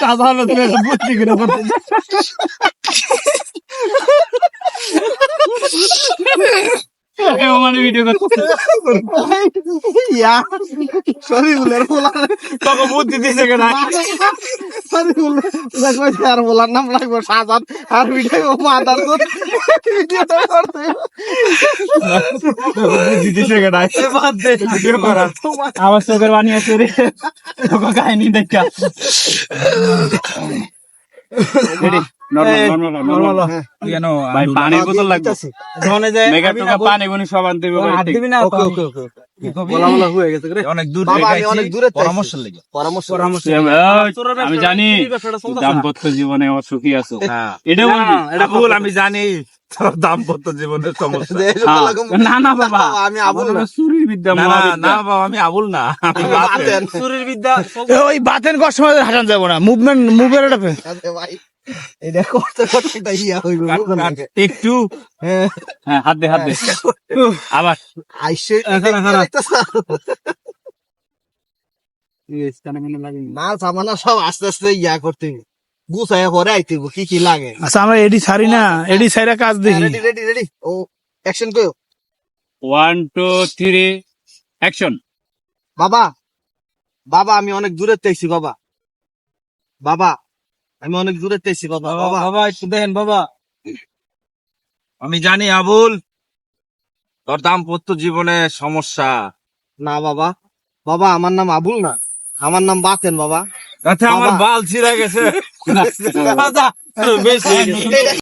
সাধারণ বুদ্ধি করে মানে ভিডিও করতে বুদ্ধি দিয়েছে কেন আর বলার নাম লাগবে সাজান আর ভিডিও মাদার বুদ্ধি দিয়েছে কেন ভিডিও করা আমার চোখের বানিয়েছে রে কাহিনী দেখা পানির বোতল লাগবে পানি গুনি সব আনতে অনেক দূরে পরামর্শ আমি জানি দাম্পত্য জীবনে অসুখী আছো এটা ভুল আমি জানি দাম্পত্য জীবনের সমস্যা না না বাবা আমি আবুল না চুরির বিদ্যা না বাবা আমি আবুল না চুরির বিদ্যা ওই বাতেন কষ্ট সময় হাঁটান যাবো না মুভমেন্ট মুভের ভাই এটা করতে করতে ইয়া হইব একটু হ্যাঁ হাত দে আবার আইসে মাল সামানা সব আস্তে আস্তে ইয়া করতে গুছাইয়া পরে আইতে কি কি লাগে আচ্ছা আমরা এডি ছাড়ি না এডি ছাইরা কাজ দেখি রেডি রেডি ও অ্যাকশন কইও 1 2 3 অ্যাকশন বাবা বাবা আমি অনেক দূরে তেইছি বাবা বাবা আমি অনেক দূরে তেইছি বাবা বাবা বাবা একটু দেখেন বাবা আমি জানি আবুল তোর দাম্পত্য জীবনে সমস্যা না বাবা বাবা আমার নাম আবুল না আমার নাম বাতেন বাবা আচ্ছা আমার বাল ছিঁড়ে গেছে বেশ